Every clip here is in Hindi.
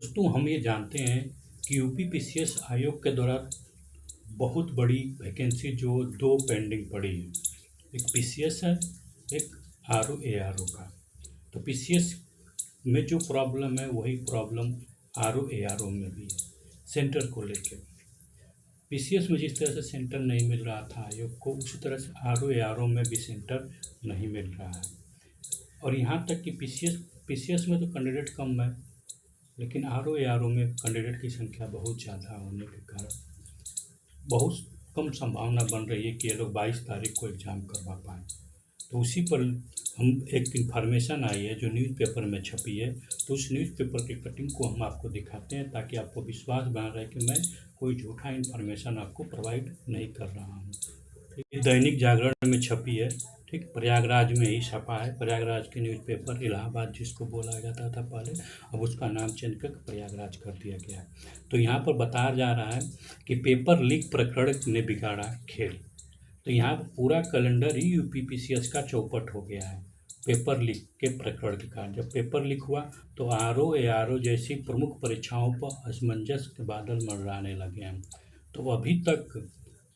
दोस्तों हम ये जानते हैं कि यूपी पीसीएस आयोग के द्वारा बहुत बड़ी वैकेंसी जो दो पेंडिंग पड़ी है। एक पीसीएस है, एक आरओ एआरओ का। तो पीसीएस में जो प्रॉब्लम है वही प्रॉब्लम आरओ एआरओ में भी है, सेंटर को लेके। पीसीएस में जिस तरह से सेंटर नहीं मिल रहा था आयोग को, उसी तरह से आरओ एआरओ में भी सेंटर नहीं मिल रहा है। और यहाँ तक कि पीसीएस में तो कैंडिडेट कम है, लेकिन आरओ एआरओ में कैंडिडेट की संख्या बहुत ज़्यादा होने के कारण बहुत कम संभावना बन रही है कि ये लोग 22 तारीख को एग्ज़ाम करवा पाएँ। तो उसी पर हम एक इन्फॉर्मेशन आई है जो न्यूज़पेपर में छपी है, तो उस न्यूज़पेपर की कटिंग को हम आपको दिखाते हैं ताकि आपको विश्वास बना रहे कि मैं कोई झूठा इन्फॉर्मेशन आपको प्रोवाइड नहीं कर रहा हूँ। ये दैनिक जागरण में छपी है, ठीक, प्रयागराज में ही छपा है। प्रयागराज के न्यूज़पेपर, इलाहाबाद जिसको बोला जाता था पहले, अब उसका नाम चेंज करके प्रयागराज कर दिया गया है। तो यहाँ पर बताया जा रहा है कि पेपर लीक प्रकरण ने बिगाड़ा खेल। तो यहाँ पर पूरा कैलेंडर ही यूपीपीसीएस का चौपट हो गया है पेपर लीक के प्रकरण के कारण। जब पेपर लीक हुआ तो आरओ एआरओ जैसी प्रमुख परीक्षाओं पर असमंजस के बादल मंडराने लगे हैं। तो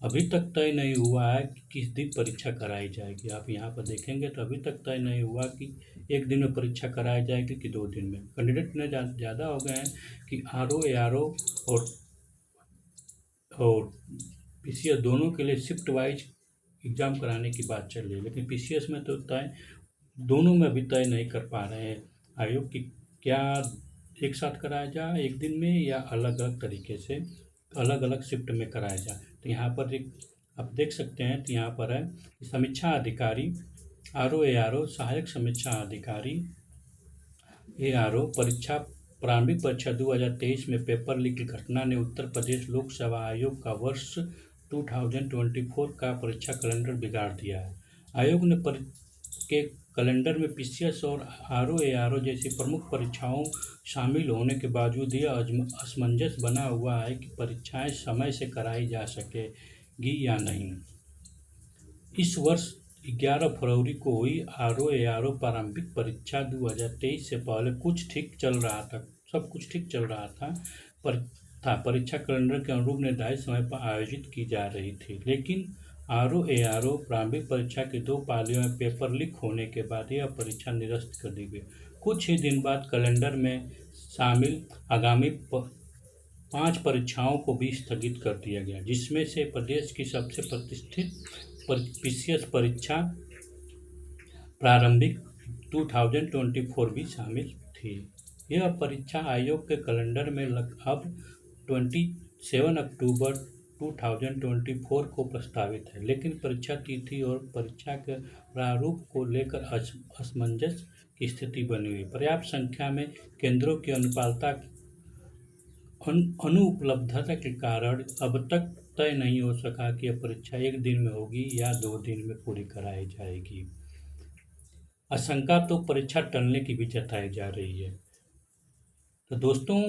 अभी तक तय नहीं हुआ है कि किस दिन परीक्षा कराई जाएगी। आप यहाँ पर देखेंगे तो अभी तक तय नहीं हुआ कि एक दिन में परीक्षा कराई जाएगी कि 2 दिन में। कैंडिडेट इतने ज़्यादा हो गए हैं कि आरओ एआरओ और और पीसीएस दोनों के लिए शिफ्ट वाइज एग्ज़ाम कराने की बात चल रही है, लेकिन पीसीएस में तो तय दोनों में अभी तय नहीं कर पा रहे हैं आयोग की क्या एक साथ कराया जाए एक दिन में या अलग अलग तरीके से अलग अलग शिफ्ट में कराया जाए। तो यहाँ पर एक आप देख सकते हैं, तो यहाँ पर है कि समीक्षा अधिकारी आरओ एआरओ सहायक समीक्षा अधिकारी एआरओ परीक्षा प्रारंभिक परीक्षा 2023 में पेपर लीक की घटना ने उत्तर प्रदेश लोक सेवा आयोग का वर्ष 2024 का परीक्षा कैलेंडर बिगाड़ दिया है। आयोग ने के कैलेंडर में पीसीएस और आरओ एआरओ जैसी प्रमुख परीक्षाओं शामिल होने के बावजूद यह असमंजस बना हुआ है कि परीक्षाएं समय से कराई जा सकेगी या नहीं। इस वर्ष 11 फरवरी को हुई आरओ एआरओ प्रारंभिक परीक्षा 2023 से पहले कुछ ठीक चल रहा था, सब कुछ ठीक चल रहा था परीक्षा कैलेंडर के अनुरूप निर्धारित समय पर आयोजित की जा रही थी। लेकिन आरओ एआरओ प्रारंभिक परीक्षा की 2 पालियों में पेपर लीक होने के बाद यह परीक्षा निरस्त कर दी गई। कुछ ही दिन बाद कैलेंडर में शामिल आगामी 5 परीक्षाओं को भी स्थगित कर दिया गया, जिसमें से प्रदेश की सबसे प्रतिष्ठित पीसीएस परीक्षा प्रारंभिक 2024 भी शामिल थी। यह परीक्षा आयोग के कैलेंडर में अब 27 अक्टूबर 2024 को प्रस्तावित है, लेकिन परीक्षा तिथि और परीक्षा के प्रारूप को लेकर असमंजस की स्थिति बनी हुई। पर्याप्त संख्या में केंद्रों की अनुपलब्धता के कारण अब तक तय नहीं हो सका कि यह परीक्षा एक दिन में होगी या 2 दिन में पूरी कराई जाएगी। आशंका तो परीक्षा टलने की भी जताई जा रही है। तो दोस्तों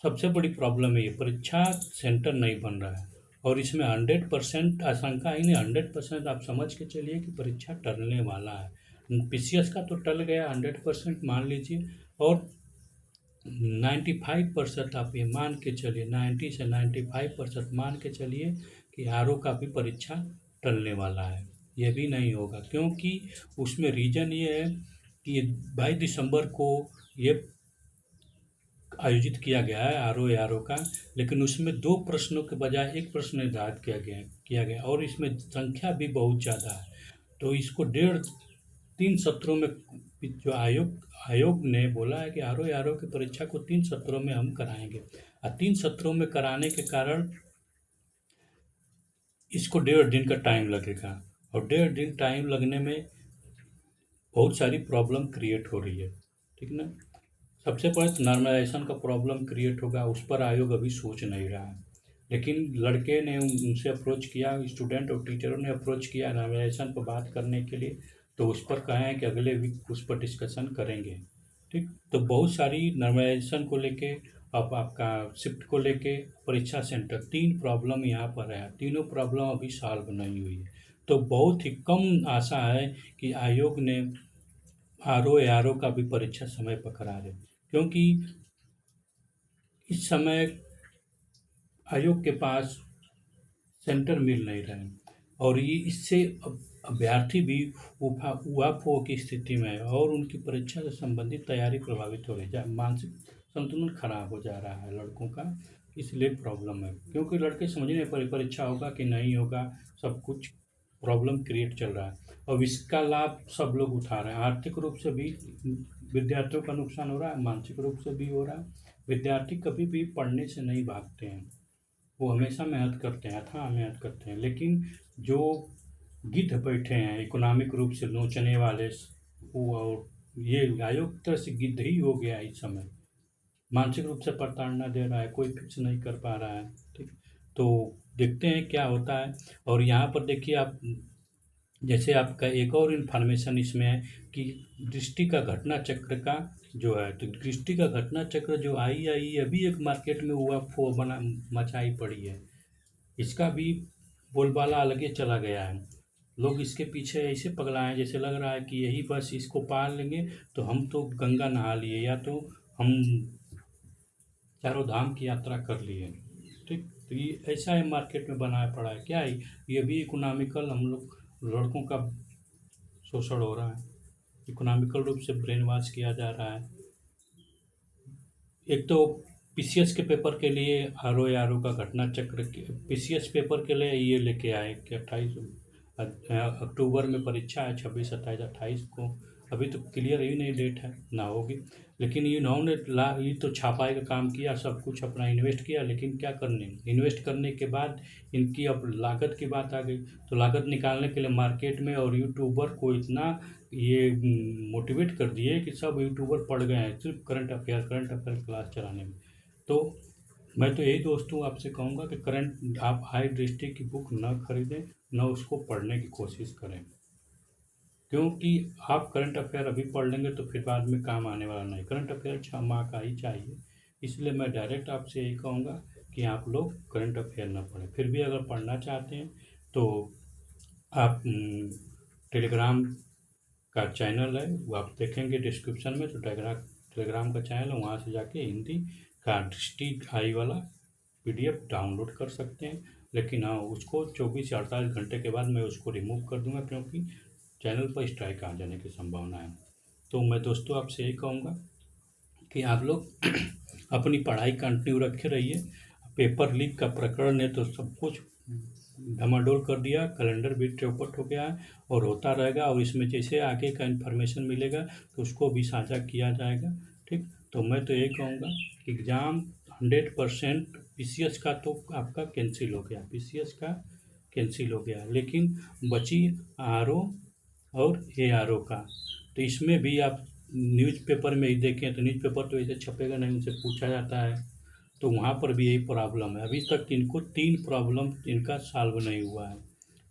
सबसे बड़ी प्रॉब्लम है ये परीक्षा सेंटर नहीं बन रहा है, और इसमें 100% आशंका ही नहीं, 100% आप समझ के चलिए कि परीक्षा टलने वाला है। पीसीएस का तो टल गया 100% मान लीजिए, और 95% आप ये मान के चलिए, 90 से 95% मान के चलिए कि आरओ का भी परीक्षा टलने वाला है। ये भी नहीं होगा, क्योंकि उसमें रीज़न ये है कि 22 दिसंबर को ये आयोजित किया गया है आरओ एआरओ का, लेकिन उसमें 2 प्रश्नों के बजाय 1 प्रश्न निर्धारित किया गया और इसमें संख्या भी बहुत ज़्यादा है। तो इसको 3 सत्रों में जो आयोग ने बोला है कि आरओ एआरओ की परीक्षा को 3 सत्रों में हम कराएंगे, और 3 सत्रों में कराने के कारण इसको 1.5 दिन का टाइम लगेगा, और 1.5 दिन टाइम लगने में बहुत सारी प्रॉब्लम क्रिएट हो रही है, ठीक ना। सबसे पहले तो नॉर्मलाइजेशन का प्रॉब्लम क्रिएट होगा, उस पर आयोग अभी सोच नहीं रहा है। लेकिन लड़के ने उनसे अप्रोच किया, स्टूडेंट और टीचरों ने अप्रोच किया नॉर्मलाइजेशन पर बात करने के लिए, तो उस पर कहे हैं कि अगले वीक उस पर डिस्कशन करेंगे, ठीक। तो बहुत सारी नॉर्मलाइजेशन को लेके, अब आपका शिफ्ट को लेके, परीक्षा सेंटर, 3 प्रॉब्लम यहाँ पर है। तीनों प्रॉब्लम अभी सॉल्व नहीं हुई है। तो बहुत ही कम आशा है कि आयोग ने आरओ एआरओ का भी परीक्षा समय पर करा दे, क्योंकि इस समय आयोग के पास सेंटर मिल नहीं रहे हैं और ये इससे अभ्यर्थी भी उहापोह की स्थिति में है और उनकी परीक्षा से संबंधित तैयारी प्रभावित हो रही है, मानसिक संतुलन खराब हो जा रहा है लड़कों का। इसलिए प्रॉब्लम है, क्योंकि लड़के समझ नहीं पा रहे परीक्षा होगा कि नहीं होगा, सब कुछ प्रॉब्लम क्रिएट चल रहा है और इसका लाभ सब लोग उठा रहे हैं। आर्थिक रूप से भी विद्यार्थियों का नुकसान हो रहा है, मानसिक रूप से भी हो रहा है। विद्यार्थी कभी भी पढ़ने से नहीं भागते हैं, वो हमेशा मेहनत करते हैं, अथाह मेहनत करते हैं, लेकिन जो गिद्ध बैठे हैं इकोनॉमिक रूप से नोचने वाले, वो और ये आयोग की तरह से गिद्ध ही हो गया है इस समय। मानसिक रूप से प्रताड़ना दे रहा है, कोई फिक्स नहीं कर पा रहा है। ठीक, तो देखते हैं क्या होता है। और यहाँ पर देखिए आप, जैसे आपका एक और इन्फॉर्मेशन इसमें है कि दृष्टि का घटना चक्र का जो है, तो दृष्टि का घटना चक्र जो आई आई अभी एक मार्केट में हुआ फो बना मचाई पड़ी है। इसका भी बोलबाला अलग ही चला गया है। लोग इसके पीछे ऐसे पगलाए हैं जैसे लग रहा है कि यही बस इसको पार लेंगे तो हम तो गंगा नहा लिए, या तो हम चारों धाम की यात्रा कर लिए। ठीक, तो ये ऐसा है मार्केट में बनाया पड़ा है क्या है, ये भी इकोनॉमिकल हम लोग लड़कों का शोषण हो रहा है, इकोनॉमिकल रूप से ब्रेन वॉश किया जा रहा है। एक तो पीसीएस के पेपर के लिए आर ओ का घटना चक्र, पीसीएस पेपर के लिए ये लेके आए कि 28 अक्टूबर में परीक्षा है, 26 27 28 को। अभी तो क्लियर ही नहीं डेट है ना होगी, लेकिन इन्होंने ये तो छापाई का काम किया, सब कुछ अपना इन्वेस्ट किया, लेकिन क्या करने, इन्वेस्ट करने के बाद इनकी अब लागत की बात आ गई। तो लागत निकालने के लिए मार्केट में और यूट्यूबर को इतना ये मोटिवेट कर दिए कि सब यूट्यूबर पड़ गए हैं सिर्फ करंट अफेयर क्लास चलाने में। तो मैं तो यही दोस्तों आपसे कहूँगा कि करंट आप हाई दृष्टि की बुक न खरीदें, न उसको पढ़ने की कोशिश करें, क्योंकि आप करंट अफेयर अभी पढ़ लेंगे तो फिर बाद में काम आने वाला नहीं। करंट अफेयर 6 माह का ही चाहिए, इसलिए मैं डायरेक्ट आपसे यही कहूँगा कि आप लोग करंट अफेयर ना पढ़ें। फिर भी अगर पढ़ना चाहते हैं तो आप टेलीग्राम का चैनल है, वो आप देखेंगे डिस्क्रिप्शन में, तो टेलीग्राम का चैनल है, वहाँ से जाके हिंदी का दृष्टि आई वाला पीडीएफ डाउनलोड कर सकते हैं। लेकिन हाँ, उसको 24 या 48 घंटे के बाद मैं उसको रिमूव कर दूंगा, क्योंकि चैनल पर स्ट्राइक आ जाने की संभावना है। तो मैं दोस्तों आपसे यही कहूँगा कि आप लोग अपनी पढ़ाई कंटिन्यू रखे रहिए। पेपर लीक का प्रकरण है तो सब कुछ धमाडोल कर दिया, कैलेंडर भी चौपट हो गया है और होता रहेगा, और इसमें जैसे आगे का इन्फॉर्मेशन मिलेगा तो उसको भी साझा किया जाएगा। ठीक, तो मैं तो यही कहूँगा कि एग्ज़ाम 100% पीसीएस का तो आपका कैंसिल हो गया, पीसीएस का कैंसिल हो गया, लेकिन बची आरओ और एआरओ का। तो इसमें भी आप न्यूज़पेपर में ही देखें तो न्यूज़पेपर तो ऐसे छपेगा नहीं, उनसे पूछा जाता है, तो वहाँ पर भी यही प्रॉब्लम है। अभी तक इनको 3 प्रॉब्लम इनका सॉल्व नहीं हुआ है।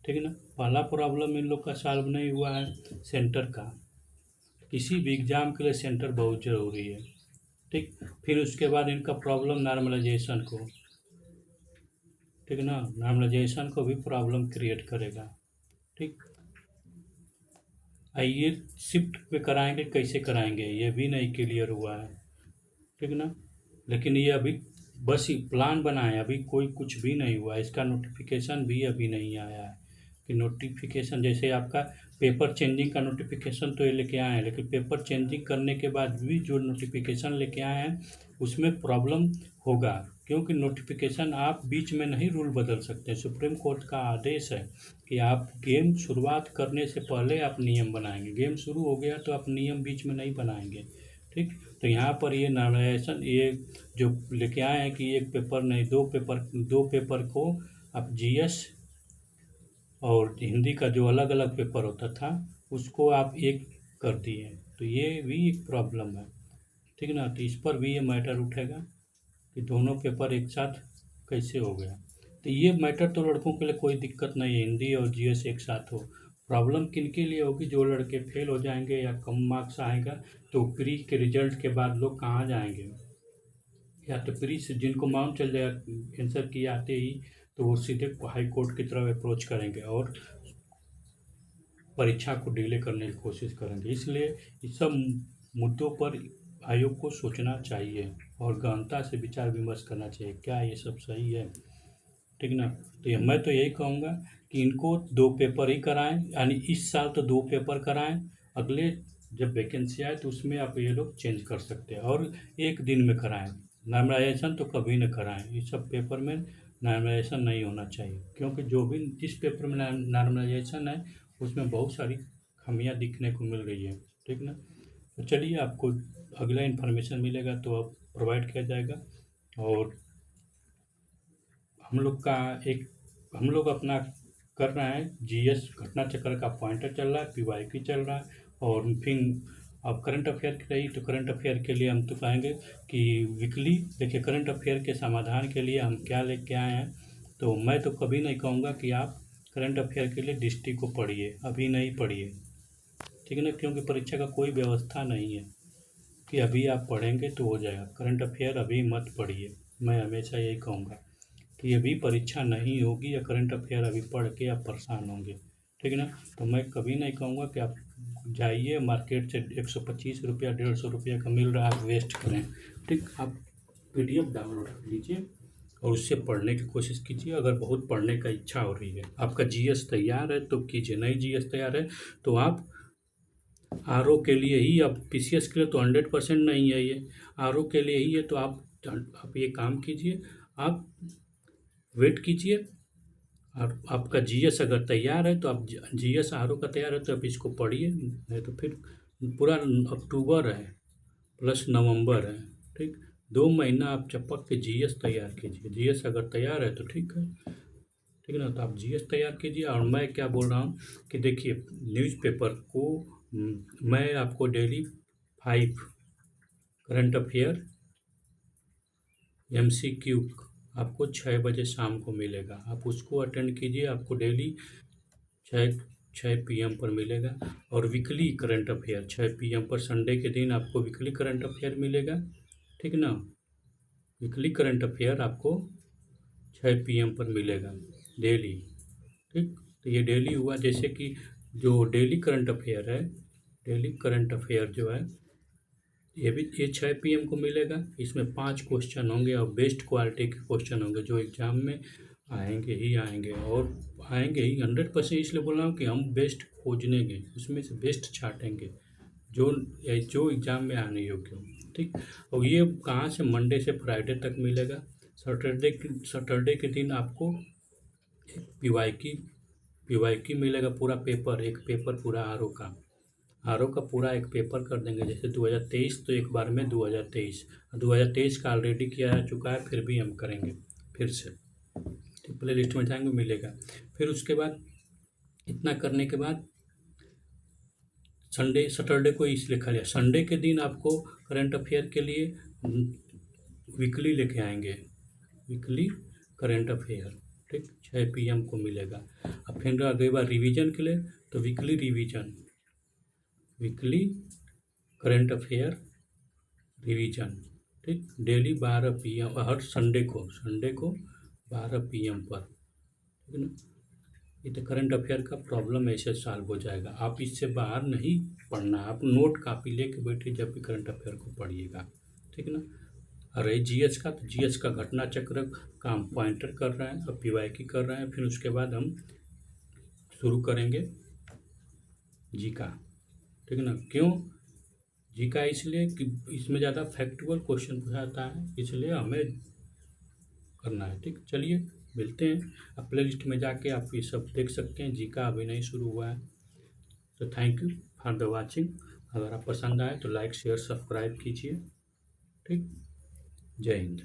ठीक है ना, पहला प्रॉब्लम इन लोग का सॉल्व नहीं हुआ है सेंटर का, किसी भी एग्ज़ाम के लिए सेंटर बहुत ज़रूरी है। ठीक, फिर उसके बाद इनका प्रॉब्लम नॉर्मलाइजेशन को, ठीक है ना, नॉर्मलाइजेशन को भी प्रॉब्लम क्रिएट करेगा। ठीक, आइए शिफ्ट पे कराएंगे, कैसे कराएंगे ये भी नहीं क्लियर हुआ है। ठीक है ना, लेकिन ये अभी बस ही प्लान बना है, अभी कोई कुछ भी नहीं हुआ है, इसका नोटिफिकेशन भी अभी नहीं आया है कि नोटिफिकेशन, जैसे आपका पेपर चेंजिंग का नोटिफिकेशन तो ये लेके आए हैं, लेकिन पेपर चेंजिंग करने के बाद भी जो नोटिफिकेशन लेके आए हैं उसमें प्रॉब्लम होगा, क्योंकि नोटिफिकेशन आप बीच में नहीं रूल बदल सकते। सुप्रीम कोर्ट का आदेश है कि आप गेम शुरुआत करने से पहले आप नियम बनाएंगे, गेम शुरू हो गया तो आप नियम बीच में नहीं बनाएंगे। ठीक, तो यहाँ पर ये नॉर्मलाइजेशन ये जो लेके आए हैं कि एक पेपर नहीं, दो पेपर को आप जीएस और हिंदी का जो अलग अलग पेपर होता था उसको आप एक कर दिए, तो ये भी एक प्रॉब्लम है। ठीक है ना, तो इस पर भी ये मैटर उठेगा कि दोनों पेपर एक साथ कैसे हो गया। तो ये मैटर तो लड़कों के लिए कोई दिक्कत नहीं है, हिंदी और जीएस एक साथ हो। प्रॉब्लम किन के लिए होगी, जो लड़के फेल हो जाएंगे या कम मार्क्स आएगा, तो प्री के रिजल्ट के बाद लोग कहाँ जाएंगे, या तो प्री से जिनको मालूम चल जाएगा आंसर की आते ही, तो वो सीधे हाई कोर्ट की तरफ अप्रोच करेंगे और परीक्षा को डिले करने की कोशिश करेंगे। इसलिए इस सब मुद्दों पर आयोग को सोचना चाहिए और गहनता से विचार विमर्श करना चाहिए, क्या ये सब सही है, ठीक ना। तो ये मैं तो यही कहूँगा कि इनको 2 पेपर ही कराएँ, यानी इस साल तो 2 पेपर कराएँ, अगले जब वैकेंसी आए तो उसमें आप ये लोग चेंज कर सकते हैं, और 1 दिन में कराएँ। नॉर्मलाइज़ेशन तो कभी न कराएँ, इस सब पेपर में नॉर्मलाइज़ेशन नहीं होना चाहिए, क्योंकि जो भी जिस पेपर में नॉर्मलाइज़ेशन है उसमें बहुत सारी खामियाँ दिखने को मिल रही है, ठीक ना। तो चलिए, आपको अगला इन्फॉर्मेशन मिलेगा तो अब प्रोवाइड किया जाएगा। और हम लोग अपना कर रहे हैं, जीएस घटना चक्र का पॉइंटर चल रहा है, पीवाईक्यू चल रहा है, और फिर अब करंट अफेयर की रही तो करंट अफेयर के लिए हम तो कहेंगे कि वीकली देखिए, करंट अफेयर के समाधान के लिए हम क्या लेके आए हैं। तो मैं तो कभी नहीं कहूँगा कि आप करंट अफेयर के लिए डिस्ट्रिक्ट को पढ़िए, अभी नहीं पढ़िए, ठीक है ना, क्योंकि परीक्षा का कोई व्यवस्था नहीं है कि अभी आप पढ़ेंगे तो हो जाएगा। करंट अफेयर अभी मत पढ़िए, मैं हमेशा यही कहूँगा कि अभी परीक्षा नहीं होगी या करंट अफेयर अभी पढ़ के आप परेशान होंगे, ठीक है ना। तो मैं कभी नहीं कहूँगा कि आप जाइए मार्केट से 125 रुपया 150 रुपया का मिल रहा है, आप वेस्ट करें, ठीक। आप पीडीएफ डाउनलोड कर लीजिए और उससे पढ़ने की कोशिश कीजिए। अगर बहुत पढ़ने का इच्छा हो रही है, आपका जीएस तैयार है तो कीजिए, नहीं जीएस तैयार है तो आप आरओ के लिए ही, अब पीसीएस के लिए तो 100% नहीं है ये, आरओ के लिए ही है, तो आप ये काम कीजिए, आप वेट कीजिए। और आपका जीएस अगर तैयार है तो आप जीएस आरओ का तैयार है तो आप इसको पढ़िए, नहीं तो फिर पूरा अक्टूबर है प्लस नवंबर है, ठीक। 2 महीना आप चपक के जीएस तैयार कीजिए, जीएस अगर तैयार है तो ठीक है, ठीक है ना। तो आप जीएस तैयार कीजिए। और मैं क्या बोल रहा हूँ कि देखिए, न्यूज़पेपर को मैं आपको डेली 5 करंट अफेयर एमसीक्यू आपको 6 बजे शाम को मिलेगा, आप उसको अटेंड कीजिए, आपको डेली 6 पीएम पर मिलेगा। और वीकली करंट अफेयर 6 पीएम पर, संडे के दिन आपको वीकली करंट अफेयर मिलेगा, ठीक ना। वीकली करंट अफेयर आपको 6 पीएम पर मिलेगा डेली, ठीक। तो ये डेली हुआ, जैसे कि जो डेली करंट अफेयर है, डेली करंट अफेयर जो है ये 6 पीएम को मिलेगा। इसमें 5 क्वेश्चन होंगे और बेस्ट क्वालिटी के क्वेश्चन होंगे जो एग्ज़ाम में आएंगे ही आएंगे, और आएंगे ही 100%। इसलिए बोल रहा हूँ कि हम बेस्ट खोजनेंगे, उसमें से बेस्ट छाटेंगे जो जो एग्ज़ाम में आने योग्य हो, ठीक। और ये कहाँ से, मंडे से फ्राइडे तक मिलेगा। सैटरडे के दिन आपको पीवाईक्यू मिलेगा, पूरा पेपर, एक पेपर पूरा आरओ का पूरा एक पेपर कर देंगे। जैसे 2023 तो एक बार में 2023 का ऑलरेडी किया जा चुका है, फिर भी हम करेंगे फिर से, तो प्ले लिस्ट में जाएंगे मिलेगा। फिर उसके बाद इतना करने के बाद सैटरडे को इसलिए खा लिया, संडे के दिन आपको करंट अफेयर के लिए वीकली लेके आएंगे, वीकली करंट अफेयर, ठीक। 6 पीएम को मिलेगा। अब फिर अगली बार रिवीजन के लिए तो वीकली करंट अफेयर रिवीजन, ठीक, डेली 12 पीएम, हर संडे को 12 पीएम पर, ठीक है ना। ये तो करंट अफेयर का प्रॉब्लम ऐसे सॉल्व हो जाएगा, आप इससे बाहर नहीं पढ़ना, आप नोट कापी लेके बैठिए जब भी करंट अफेयर को पढ़िएगा, ठीक है ना। और रही जीएस का, तो जीएस का घटना चक्र का हम पॉइंटर कर रहे हैं और पीवाईक्यू कर रहे हैं, फिर उसके बाद हम शुरू करेंगे जी का, ठीक है ना। क्यों जी का, इसलिए कि इसमें ज़्यादा फैक्चुअल क्वेश्चन पूछाता है, इसलिए हमें करना है, ठीक। चलिए मिलते हैं, आप प्ले लिस्ट में जाके आप ये सब देख सकते हैं, जी का अभी नहीं शुरू हुआ है। तो thank you for the watching. अगर आप पसंद आए तो लाइक शेयर सब्सक्राइब कीजिए, ठीक। जय हिंद।